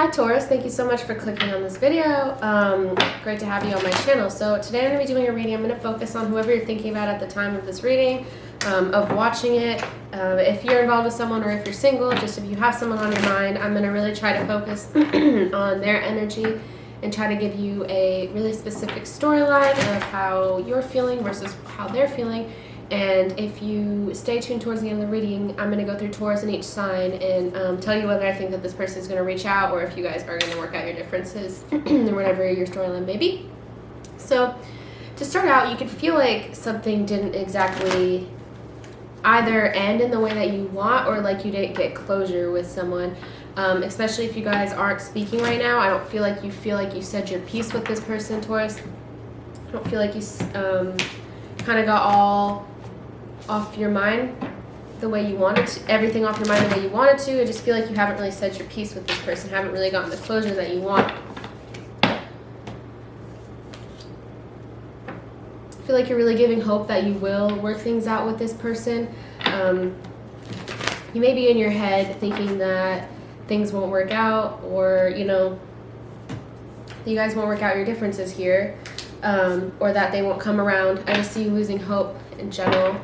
Hi Taurus, thank you so much for clicking on this video. Great to have you on my channel. So today I'm going to be doing a reading. I'm going to focus on whoever you're thinking about at the time of this reading, of watching it. If you're involved with someone or if you're single, just if you have someone on your mind, I'm going to really try to focus on their energy and try to give you a really specific storyline of how you're feeling versus how they're feeling. And if you stay tuned towards the end of the reading, I'm going to go through Taurus in each sign and tell you whether I think that this person is going to reach out or if you guys are going to work out your differences or whatever your storyline may be. So to start out, you could feel like something didn't exactly either end in the way that you want or like you didn't get closure with someone. Especially if you guys aren't speaking right now. I don't feel like you said your piece with this person, Taurus. I don't feel like you kind of got all off your mind the way you wanted to, everything off your mind the way you wanted to. I just feel like you haven't really said your piece with this person, haven't really gotten the closure that you want. I feel like you're really giving hope that you will work things out with this person. You may be in your head thinking that things won't work out, or you know, you guys won't work out your differences here, or that they won't come around. I just see you losing hope in general.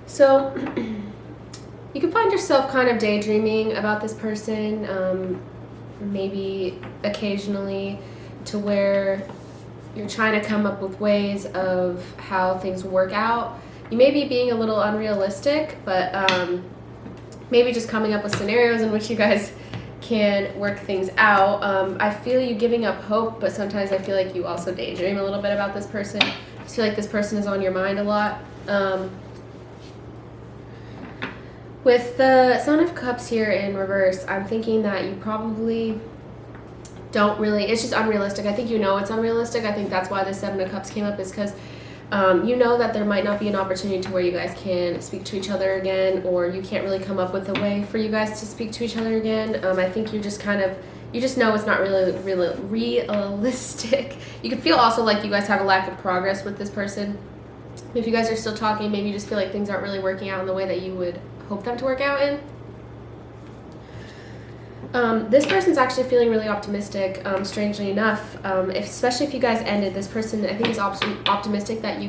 So you can find yourself kind of daydreaming about this person, maybe occasionally, to where you're trying to come up with ways of how things work out. You may be being a little unrealistic, but maybe just coming up with scenarios in which you guys can work things out. I feel you giving up hope, but sometimes I feel like you also daydream a little bit about this person. I just feel like this person is on your mind a lot. With the Son of Cups here in reverse, I'm thinking that you probably don't really, it's just unrealistic. I think you know it's unrealistic. I think that's why the Seven of Cups came up, is because you know that there might not be an opportunity to where you guys can speak to each other again, or you can't really come up with a way for you guys to speak to each other again. I think you're just kind of, you just know it's not really realistic. You could feel also like you guys have a lack of progress with this person. If you guys are still talking, maybe you just feel like things aren't really working out in the way that you would hope them to work out in. This person's actually feeling really optimistic, strangely enough, especially if you guys ended. This person, I think, is optimistic that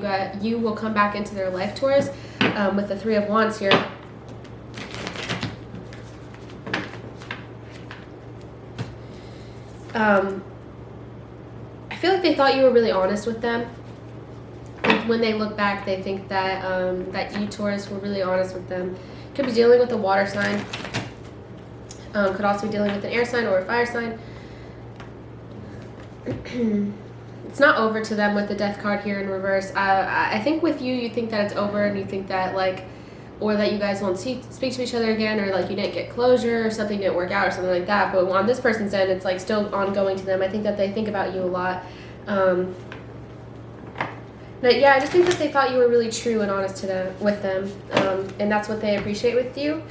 you will come back into their life, Taurus, with the Three of Wands here. I feel like they thought you were really honest with them. When they look back, they think that that you, Taurus, were really honest with them. Could be dealing with a water sign. Could also be dealing with an air sign or a fire sign. It's not over to them with the Death card here in reverse. I think with you, you think that it's over, and you think that or that you guys won't speak to each other again, or like you didn't get closure, or something didn't work out, or something like that. But on this person's end, it's like still ongoing to them. I think that they think about you a lot. But yeah, I just think that they thought you were really true and honest with them, and that's what they appreciate with you.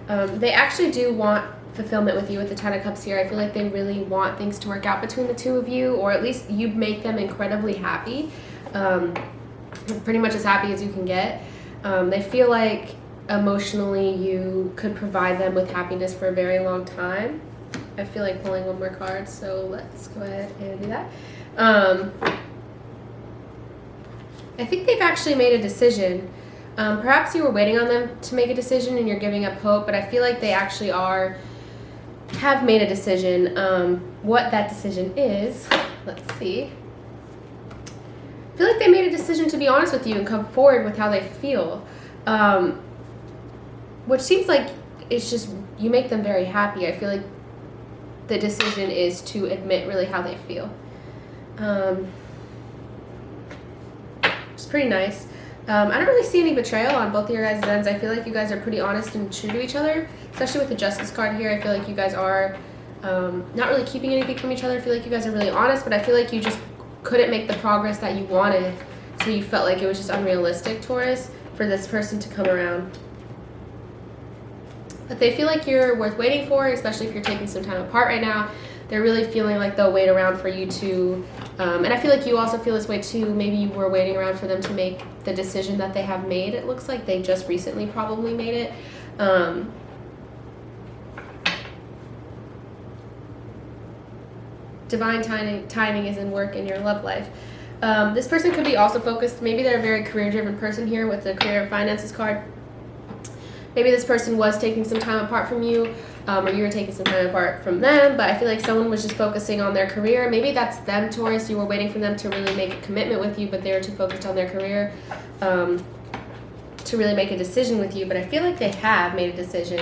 They actually do want fulfillment with you with the Ten of Cups here. I feel like they really want things to work out between the two of you, or at least you make them incredibly happy, pretty much as happy as you can get. They feel like emotionally you could provide them with happiness for a very long time. I feel like pulling one more card, so let's go ahead and do that. I think they've actually made a decision. Perhaps you were waiting on them to make a decision and you're giving up hope, but I feel like they actually have made a decision. What that decision is, let's see. I feel like they made a decision to be honest with you and come forward with how they feel. Which seems like it's just, you make them very happy. I feel like the decision is to admit really how they feel. It's pretty nice. I don't really see any betrayal on both of your guys' ends. I feel like you guys are pretty honest and true to each other, especially with the Justice card here. I feel like you guys are not really keeping anything from each other. I feel like you guys are really honest, but I feel like you just couldn't make the progress that you wanted, so you felt like it was just unrealistic, Taurus, for this person to come around. But they feel like you're worth waiting for, especially if you're taking some time apart right now. They're really feeling like they'll wait around for you to And I feel like you also feel this way too. Maybe you were waiting around for them to make the decision that they have made. It looks like they just recently probably made it. Divine timing is in work in your love life. This person could be also focused. Maybe they're a very career-driven person here with the career and finances card. Maybe this person was taking some time apart from you, or you were taking some time apart from them, but I feel like someone was just focusing on their career. Maybe that's them, Taurus. You were waiting for them to really make a commitment with you, but they were too focused on their career to really make a decision with you. But I feel like they have made a decision.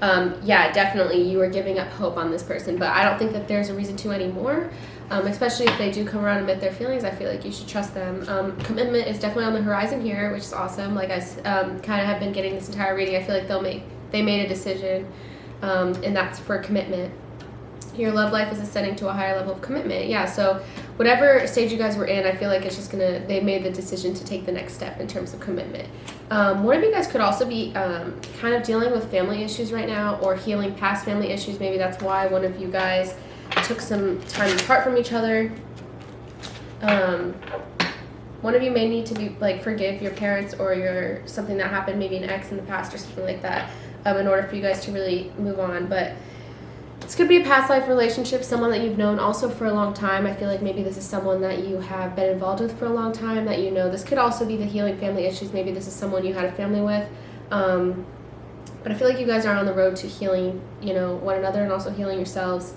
Yeah, definitely you were giving up hope on this person, but I don't think that there's a reason to anymore. Especially if they do come around and admit their feelings, I feel like you should trust them. Commitment is definitely on the horizon here, which is awesome. Like I kind of have been getting this entire reading. I feel like they made a decision, and that's for commitment. Your love life is ascending to a higher level of commitment. Yeah, so whatever stage you guys were in, I feel like it's just they made the decision to take the next step in terms of commitment. One of you guys could also be kind of dealing with family issues right now, or healing past family issues. Maybe that's why one of you guys took some time apart from each other. One of you may need to be forgive your parents or something that happened, maybe an ex in the past or something like that, in order for you guys to really move on. But this could be a past life relationship, someone that you've known also for a long time. I feel like maybe this is someone that you have been involved with for a long time that you know. This could also be the healing family issues. Maybe this is someone you had a family with. But I feel like you guys are on the road to healing, one another, and also healing yourselves.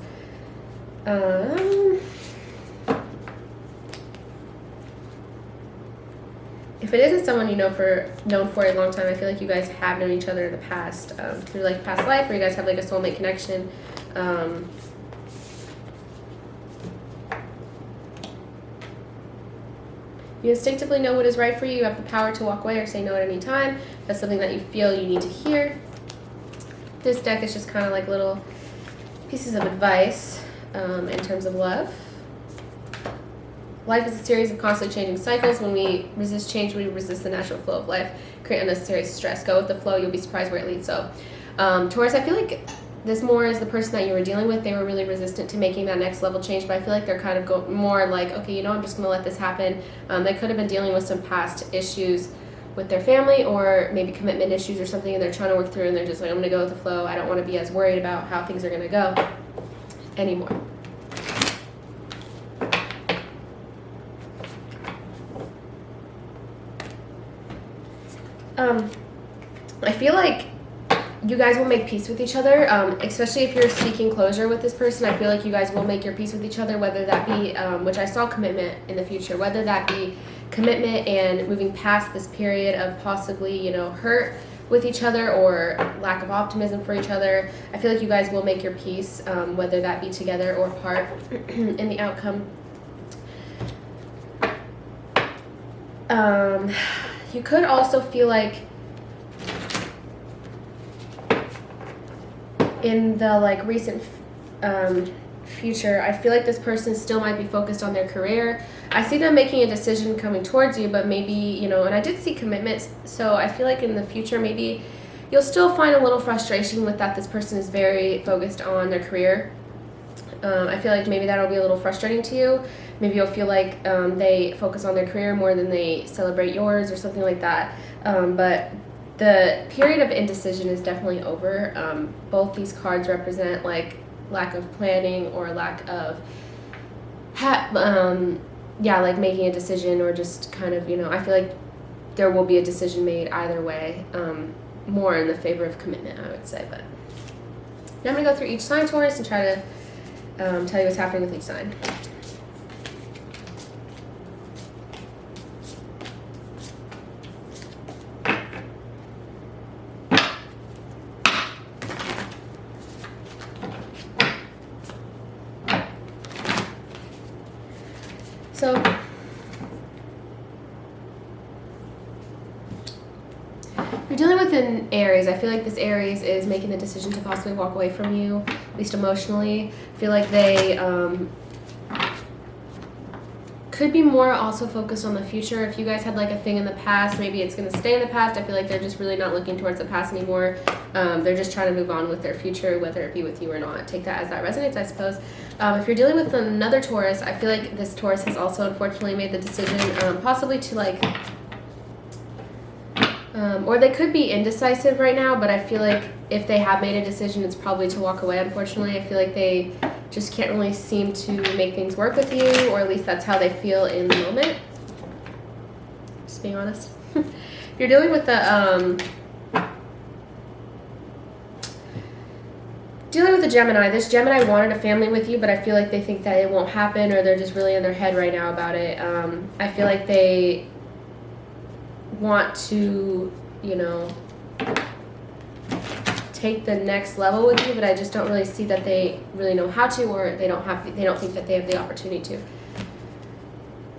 If it isn't someone known for a long time, I feel like you guys have known each other in the past, through past life, where you guys have a soulmate connection. You instinctively know what is right for you. You have the power to walk away or say no at any time. That's something that you feel you need to hear. This deck is just kind of little pieces of advice. In terms of love. Life is a series of constantly changing cycles. When we resist change, we resist the natural flow of life, create unnecessary stress. Go with the flow, you'll be surprised where it leads. So, Taurus, I feel like this more is the person that you were dealing with. They were really resistant to making that next level change, but I feel like they're kind of more okay, I'm just going to let this happen. They could have been dealing with some past issues with their family, or maybe commitment issues or something, and they're trying to work through, and they're just I'm going to go with the flow. I don't want to be as worried about how things are going to go anymore. I feel like you guys will make peace with each other, especially if you're seeking closure with this person. I feel like you guys will make your peace with each other, whether that be, which I saw commitment in the future, whether that be commitment and moving past this period of possibly, hurt with each other or lack of optimism for each other. I feel like you guys will make your peace, whether that be together or apart in the outcome. You could also feel like in the recent future, I feel like this person still might be focused on their career. I see them making a decision coming towards you, but maybe, and I did see commitments, so I feel like in the future maybe you'll still find a little frustration with that this person is very focused on their career. I feel like maybe that'll be a little frustrating to you. Maybe you'll feel like they focus on their career more than they celebrate yours or something like that. But the period of indecision is definitely over. Both these cards represent lack of planning or lack of making a decision, or just kind of, I feel like there will be a decision made either way, more in the favor of commitment, I would say. But now I'm going to go through each sign, Taurus, and try to tell you what's happening with each sign. So, you're dealing with an Aries. I feel like this Aries is making the decision to possibly walk away from you, at least emotionally. I feel like they could be more also focused on the future. If you guys had like a thing in the past, maybe it's going to stay in the past. I feel like they're just really not looking towards the past anymore. They're just trying to move on with their future, whether it be with you or not. Take that as that resonates, I suppose. If you're dealing with another Taurus, I feel like this Taurus has also unfortunately made the decision possibly to like, or they could be indecisive right now, but I feel like if they have made a decision, it's probably to walk away, unfortunately. I feel like they just can't really seem to make things work with you, or at least that's how they feel in the moment. Just being honest. If you're dealing with the Gemini, this Gemini wanted a family with you, but I feel like they think that it won't happen, or they're just really in their head right now about it. I feel like they want to, you know, take the next level with you, but I just don't really see that they really know how to, or they don't think that they have the opportunity to.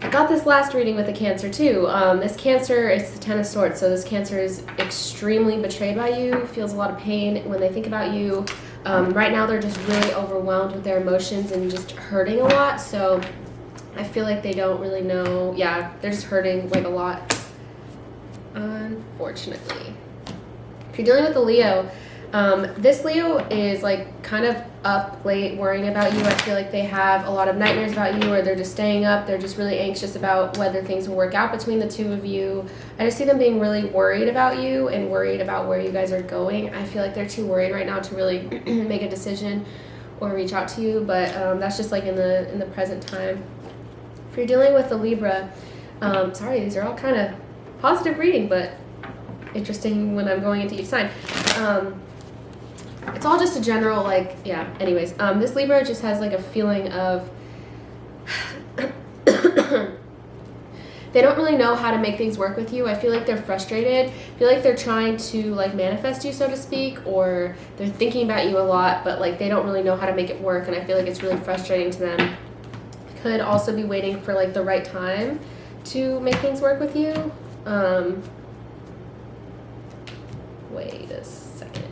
I got this last reading with a Cancer too. This Cancer is the Ten of Swords, so this Cancer is extremely betrayed by you, feels a lot of pain when they think about you. Right now they're just really overwhelmed with their emotions and just hurting a lot, so I feel like they don't really know. Yeah, they're just hurting like a lot, unfortunately. If you're dealing with a Leo, this Leo is like kind of up late worrying about you. I feel like they have a lot of nightmares about you, or they're just staying up. They're just really anxious about whether things will work out between the two of you. I just see them being really worried about you and worried about where you guys are going. I feel like they're too worried right now to really make a decision or reach out to you, but that's just like in the present time. If you're dealing with a Libra, sorry, these are all kind of positive reading, but interesting when I'm going into each sign. It's all just a general, like, yeah, anyways. This Libra just has, like, a feeling of they don't really know how to make things work with you. I feel like they're frustrated. I feel like they're trying to, like, manifest you, so to speak, or they're thinking about you a lot, but, like, they don't really know how to make it work, and I feel like it's really frustrating to them. Could also be waiting for, like, the right time to make things work with you. Wait a second.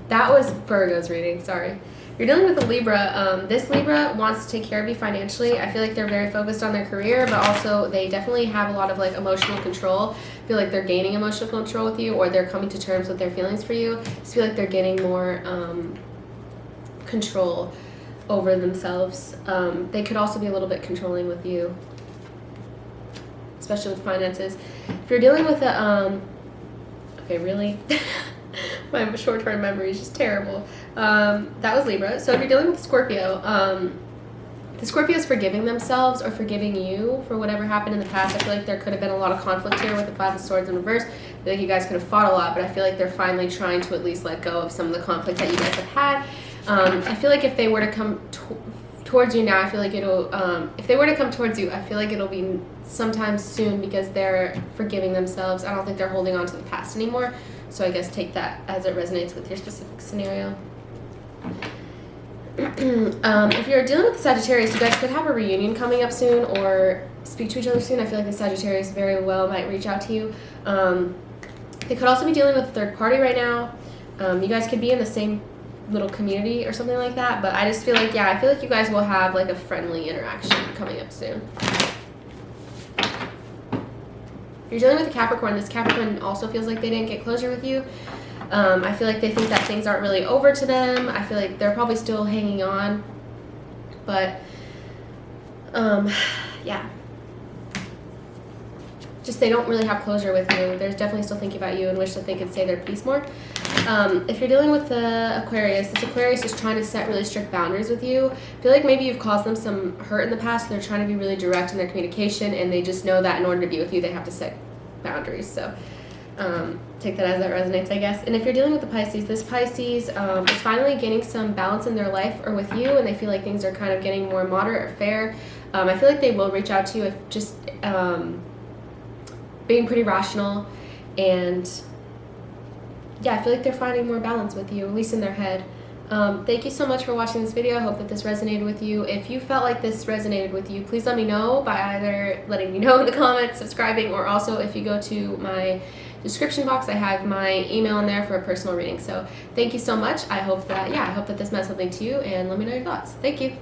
That was Virgo's reading, sorry. You're dealing with a Libra. This Libra wants to take care of you financially. I feel like they're very focused on their career, but also they definitely have a lot of like emotional control. I feel like they're gaining emotional control with you, or they're coming to terms with their feelings for you. I just feel like they're getting more control over themselves. They could also be a little bit controlling with you, especially with finances. If you're dealing with a, okay, really? My short-term memory is just terrible. That was Libra. So if you're dealing with Scorpio, the Scorpio is forgiving themselves or forgiving you for whatever happened in the past. I feel like there could have been a lot of conflict here with the Five of Swords in reverse. I feel like you guys could have fought a lot, but I feel like they're finally trying to at least let go of some of the conflict that you guys have had. I feel like if they were to come towards you now, I feel like it'll, if they were to come towards you, I feel like it'll be sometime soon because they're forgiving themselves. I don't think they're holding on to the past anymore. So I guess take that as it resonates with your specific scenario. If you're dealing with the Sagittarius, you guys could have a reunion coming up soon or speak to each other soon. I feel like the Sagittarius very well might reach out to you. They could also be dealing with a third party right now. You guys could be in the same little community or something like that, but I just feel like, yeah, I feel like you guys will have like a friendly interaction coming up soon. If you're dealing with a Capricorn, this Capricorn also feels like they didn't get closure with you. I feel like they think that things aren't really over to them. I feel like they're probably still hanging on, but yeah, just they don't really have closure with you. They're definitely still thinking about you and wish that they could say their piece more. If you're dealing with the Aquarius, this Aquarius is trying to set really strict boundaries with you. I feel like maybe you've caused them some hurt in the past. They're trying to be really direct in their communication, and they just know that in order to be with you, they have to set boundaries. So take that as that resonates, I guess. And if you're dealing with the Pisces, this Pisces is finally gaining some balance in their life or with you, and they feel like things are kind of getting more moderate or fair. I feel like they will reach out to you if just being pretty rational, and yeah, I feel like they're finding more balance with you, at least in their head. Thank you so much for watching this video. I hope that this resonated with you. If you felt like this resonated with you, please let me know by either letting me know in the comments, subscribing, or also if you go to my description box, I have my email in there for a personal reading. So thank you so much. I hope that, yeah, I hope that this meant something to you, and let me know your thoughts. Thank you.